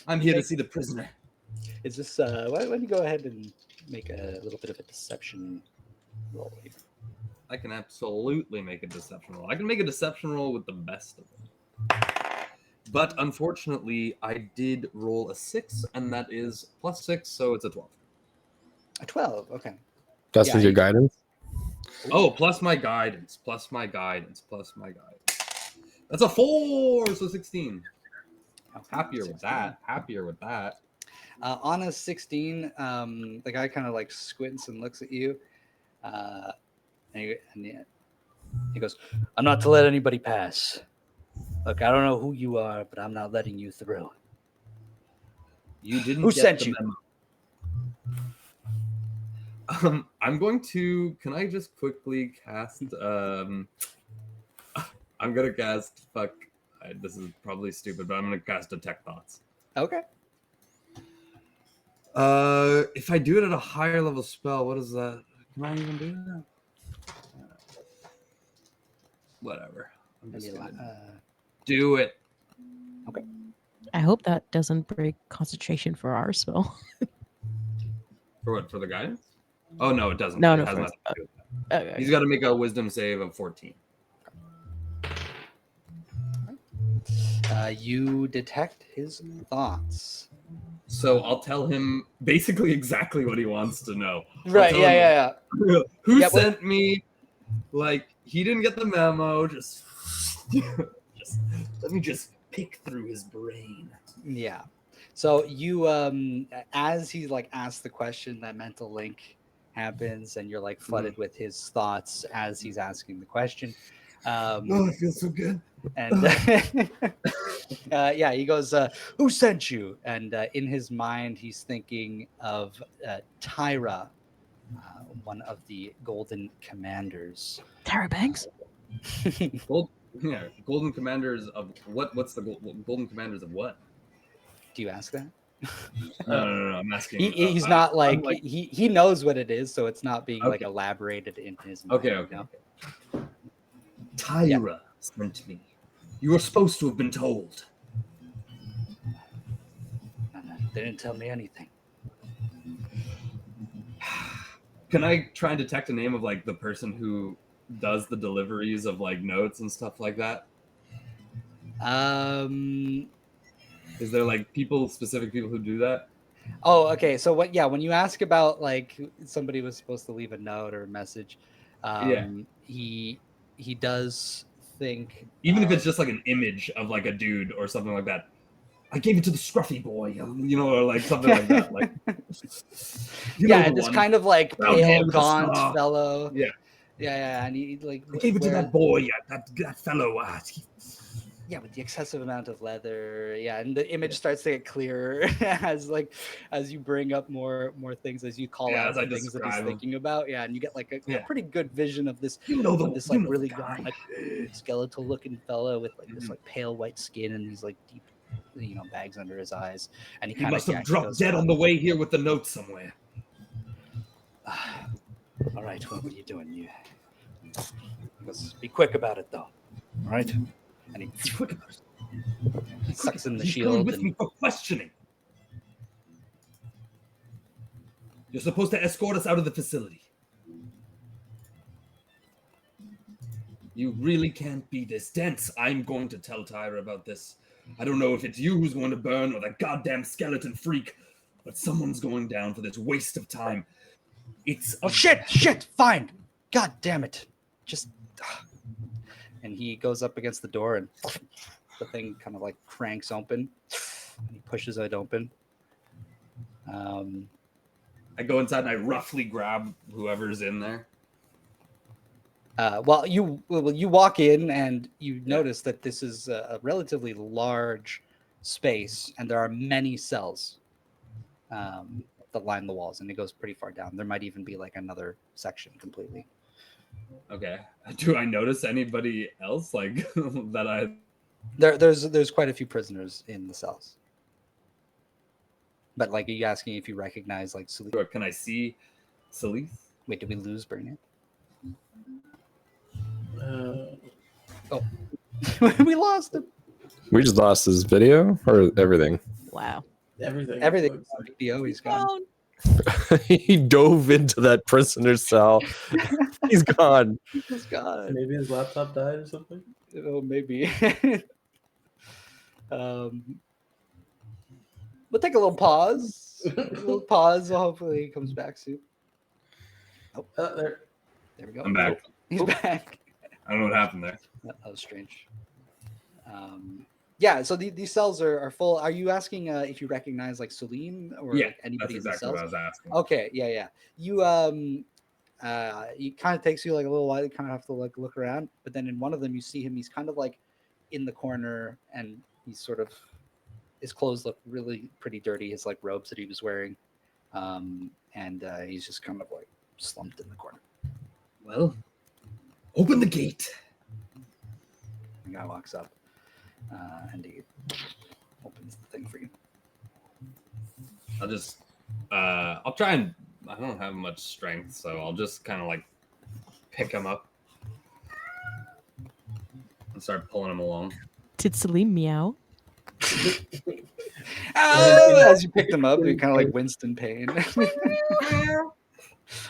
I'm here to see the prisoner. Is this? Why don't you go ahead and make a little bit of a deception roll here? I can absolutely make a deception roll. I can make a deception roll with the best of them. But unfortunately, I did roll a 6, and that is +6, so it's a 12. A 12. Okay. That's Yeah, with your you- guidance. Oh, plus my guidance. That's a 4, so 16. Okay. Happier with 16. that. On a 16, the guy kind of like squints and looks at you, and he goes, "I'm not to let anybody pass. Look, I don't know who you are, but I'm not letting you through." You didn't. Who get sent the you? memo. I'm going to. Can I just quickly cast? I'm gonna cast. This is probably stupid, but I'm gonna cast Detect Thoughts. Okay. If I do it at a higher level spell, what is that? Can I even do that? Whatever. I'm just Maybe gonna do it. I hope that doesn't break concentration for our spell. For what? For the guidance? Oh no, it doesn't. No, It no, has for- nothing to do with that. Okay. He's got to make a Wisdom save of 14. You detect his thoughts. So I'll tell him basically exactly what he wants to know. I'll Right. tell Yeah. him, Who Yeah, well- sent me? Like, he didn't get the memo. Just let me just pick through his brain. Yeah. So you, as he like asks the question, that mental link happens, and you're like flooded with his thoughts as he's asking the question. Oh, it feels so good. And Yeah, he goes, who sent you? And in his mind, he's thinking of Tyra, one of the Golden Commanders. Tara Banks? Golden Commanders of what? What's the Golden Commanders of what? Do you ask that? No. I'm asking. He's not like, like he knows what it is, so it's not being like Okay. elaborated in his mind. okay. you know? Tyra sent me. You were supposed to have been told. No, they didn't tell me anything. Can I try and detect a name of like the person who does the deliveries of like notes and stuff like that? Is there like specific people who do that? Oh, okay. So when you ask about like somebody was supposed to leave a note or a message, he does think, even if it's just like an image of like a dude or something like that. I gave it to the scruffy boy, you know, or like something like that. Like, this kind of like Brown hair pale, with a gaunt scar. fellow. Yeah. Yeah, and he like I gave it to that boy, that fellow. With the excessive amount of leather. Yeah, and the image starts to get clearer as you bring up more things, as you call out the things that he's thinking about. Yeah, and you get like a pretty good vision of this. This like really gaunt, like skeletal looking fellow with like this like pale white skin and these like deep, bags under his eyes. And he must have dropped dead on the way here with the note somewhere. All right, what are you doing? Let's be quick about it, though. All right. And he sucks in the shield. With me for questioning. You're supposed to escort us out of the facility. You really can't be this dense. I'm going to tell Tyra about this. I don't know if it's you who's going to burn or that goddamn skeleton freak, but someone's going down for this waste of time. It's shit, fine. God damn it. Just and he goes up against the door and the thing kind of like cranks open and he pushes it open. I go inside and I roughly grab whoever's in there. You walk in and you notice that this is a relatively large space and there are many cells that line the walls, and it goes pretty far down. There might even be like another section completely. Okay. Do I notice anybody else like that? There's quite a few prisoners in the cells. But like, are you asking if you recognize like Salith? Or can I see Salith? Wait, did we lose Burnett? We lost him. We just lost his video or everything. Wow. Everything. Video, he's gone. He dove into that prisoner's cell. He's gone. He's gone. Maybe his laptop died or something. Oh, maybe. We'll take a little pause. Hopefully he comes back soon. Oh, There. there we go. I'm back. He's back. I don't know what happened there. That was strange. So these cells are full. Are you asking if you recognize like Salim or like, anybody that's in the exactly cells? what I was asking. Okay, yeah. You it kind of takes you like a little while. You kind of have to like look around, but then in one of them you see him. He's kind of like in the corner, and he's sort of, his clothes look really pretty dirty. His like robes that he was wearing, and he's just kind of like slumped in the corner. Well, open the gate. The guy walks up, and he opens the thing for you. I'll try and, I don't have much strength, so I'll just kind of like pick him up and start pulling him along. Did Salim meow? As you picked him up, you kind of like Winston Payne.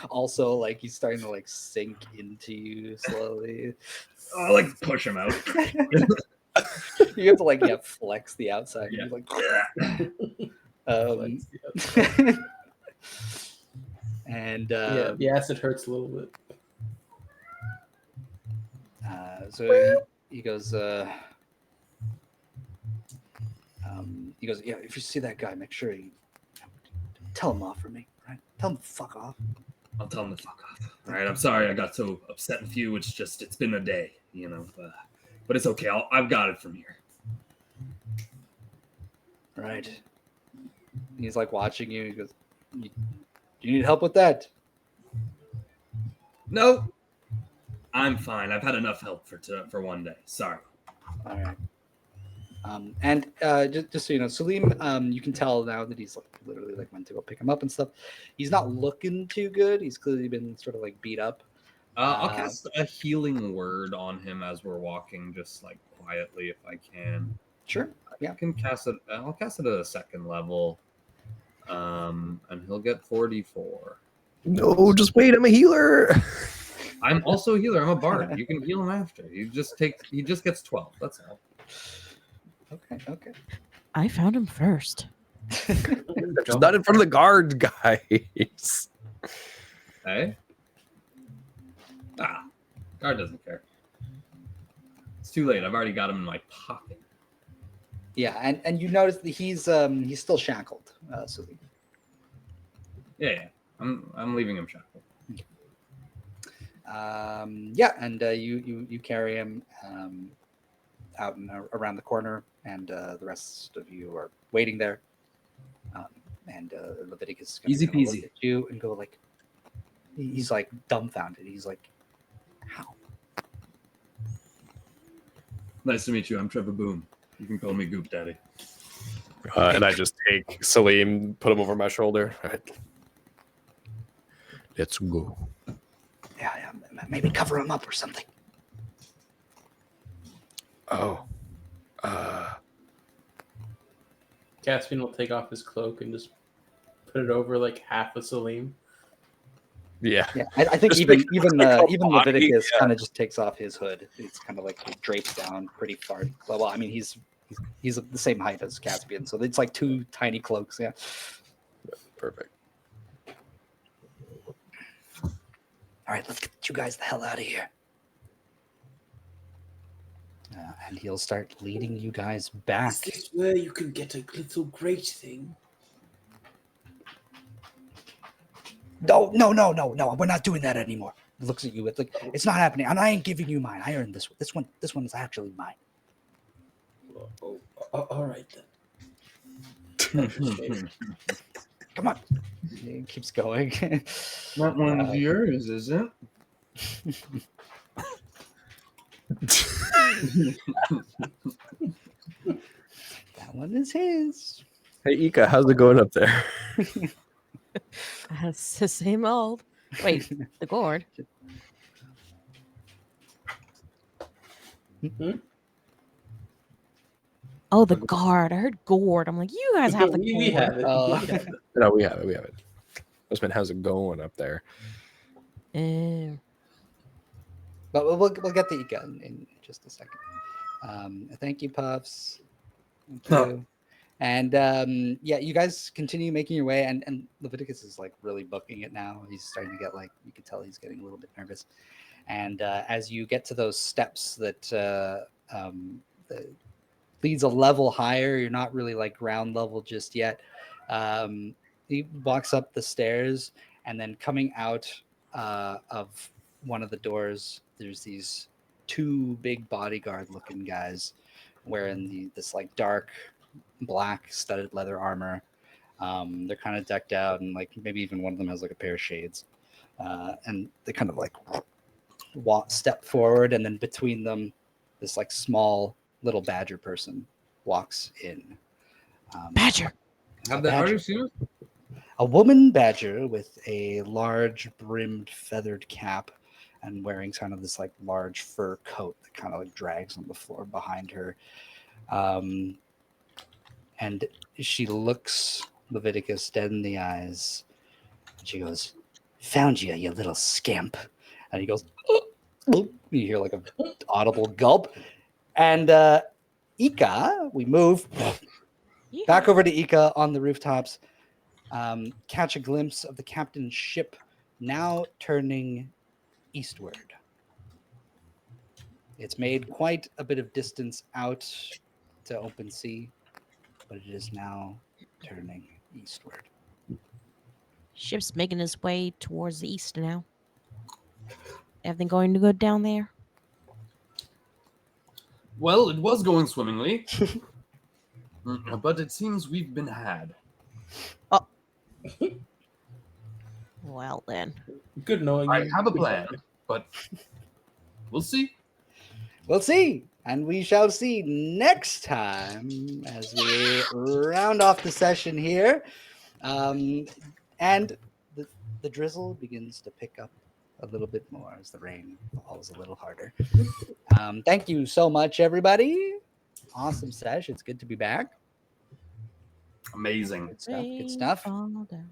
Also, like he's starting to like sink into you slowly. I'll like push him out. You have to like flex the outside. Yeah. Like, and the acid hurts a little bit. so he goes. He goes, yeah. If you see that guy, make sure you tell him off for me. Right? Tell him to fuck off. I'll tell him to fuck off. All right, I'm sorry I got so upset with you. It's been a day, you know. But it's okay. I've got it from here. Right. He's like watching you. He goes, "Do you need help with that?" No, I'm fine. I've had enough help for one day. Sorry. All right. And just so you know, Salim, you can tell now that he's like literally like went to go pick him up and stuff. He's not looking too good. He's clearly been sort of like beat up. I'll cast a healing word on him as we're walking, just like quietly if I can. Sure. Yeah. I can cast it. I'll cast it at a second level, and he'll get 44. No, just wait. I'm a healer. I'm also a healer. I'm a bard. You can heal him after. He just gets 12. That's all. Okay. I found him first. Just not in front of the guards, guys. Hey. Guard doesn't care. It's too late. I've already got him in my pocket. Yeah, and you notice that he's still shackled. Salim. Yeah. I'm leaving him shackled. Yeah, and you carry him out and around the corner, and the rest of you are waiting there. And Leviticus is Easy gonna look peasy. at you and go like, he's like dumbfounded. He's like, how? Nice to meet you. I'm Trevor Boom. You can call me Goop Daddy. And I just take Salim, put him over my shoulder. All right. Let's go. Yeah, maybe cover him up or something. Oh. Caspian will take off his cloak and just put it over like half of Salim. Yeah. Yeah, I think Just even make even like a even body, Leviticus yeah. kind of just takes off his hood. It's kind of like it drapes down pretty far. Well, I mean he's the same height as Caspian, so it's like two tiny cloaks. Yeah. Perfect. All right, let's get you guys the hell out of here. And he'll start leading you guys back. Is this where you can get a little great thing? No, we're not doing that anymore. He looks at you with like, it's not happening, and I ain't giving you mine. I earned this one. This one is actually mine. All right then. Come on. He keeps going. Not one of yours, is it? That one is his. Hey, Ika, how's it going up there? It's the same old. Wait, the gourd. Oh, the guard. I heard gourd. I'm like, you guys have the we gourd. have it. Oh. We have it. No, we have it. What's been? How's it going up there? But we'll get the Ika in just a second. Thank you, Puffs. Thank you. And yeah, you guys continue making your way, and Leviticus is like really booking it now. He's starting to get like, you can tell he's getting a little bit nervous. And as you get to those steps that leads a level higher, you're not really like ground level just yet. He walks up the stairs, and then coming out of one of the doors, there's these two big bodyguard looking guys wearing this like dark black studded leather armor. They're kind of decked out, and like maybe even one of them has like a pair of shades. And they kind of like step forward, and then between them, this like small little badger person walks in. Badger. Have they already seen it? A woman badger with a large brimmed feathered cap and wearing kind of this like large fur coat that kind of like drags on the floor behind her. And she looks Leviticus dead in the eyes. And she goes, "Found you, you little scamp." And he goes, "Oh." You hear like an audible gulp. And Ika, we move back over to Ika on the rooftops. Catch a glimpse of the captain's ship now turning eastward. It's made quite a bit of distance out to open sea, but it is now turning eastward. Ship's making its way towards the east now. Everything going to go down there? Well, it was going swimmingly. But it seems we've been had. Well then. Good knowing I you. have a Goodbye. plan, but we'll see. We'll see. And we shall see next time as we round off the session here. And the drizzle begins to pick up a little bit more as the rain falls a little harder. Thank you so much, everybody. Awesome sesh. It's good to be back. Amazing. Good stuff. Good Rain stuff. fall down.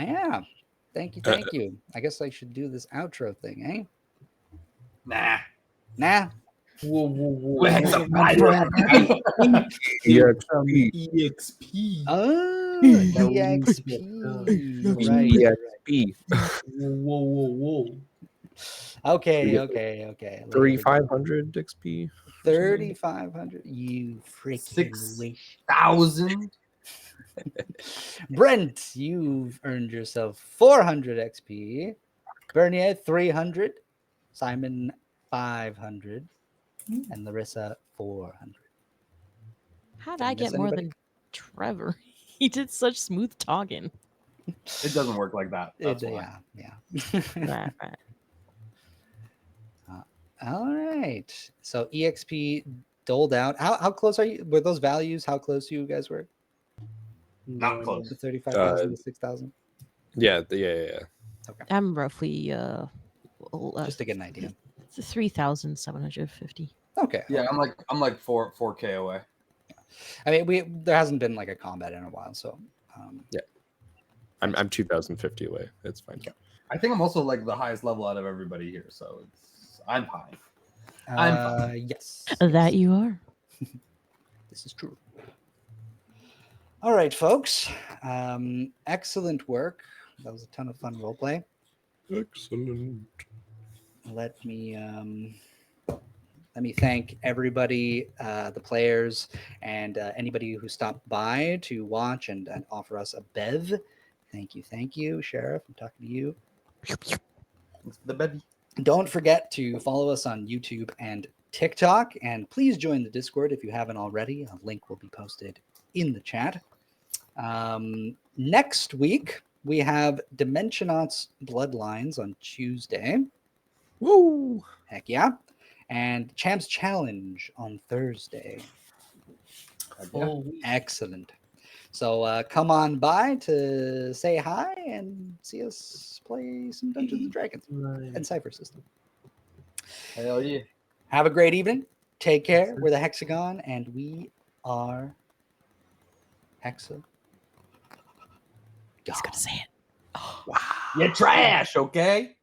Yeah. Thank you. Thank you. I guess I should do this outro thing, eh? Nah. Nah. Whoa, whoa, whoa. We're Hexapod. EXP. Oh, That EXP. was- Right. EXP. Whoa, whoa, whoa. Okay. 3,500 XP. 3,500. You freaking wish. 6,000. Brent, you've earned yourself 400 XP. Bernier, 300. Simon, 500. And Larissa, 400. How'd Did I I get miss more anybody? than Trevor? He did such smooth talking. It doesn't work like that. That's why. Yeah. Right, right. All right. So EXP doled out. How close are you? Were those values? How close you guys were? Not close. The 35,000 to 6,000? Yeah. I'm roughly Just to get an idea. 3,750. Okay. Yeah, okay. I'm like 4K away. I mean, there hasn't been like a combat in a while, so I'm 2,050 away. It's fine. I think I'm also like the highest level out of everybody here, so I'm high. I'm fine. Yes. That you are. This is true. All right, folks. Excellent work. That was a ton of fun roleplay. Excellent. Let me thank everybody, the players, and anybody who stopped by to watch and offer us a bev. Thank you, Sheriff. I'm talking to you. It's the baby. Don't forget to follow us on YouTube and TikTok, and please join the Discord if you haven't already. A link will be posted in the chat. Next week, we have Dimensionauts Bloodlines on Tuesday. Woo! Heck yeah. And Champs Challenge on Thursday. Oh, Excellent. So come on by to say hi and see us play some Dungeons and Dragons right. and Cypher System. Hell yeah. Have a great evening. Take care. We're the Hexagon, and we are Hexa. He's gonna say it. You're trash, okay?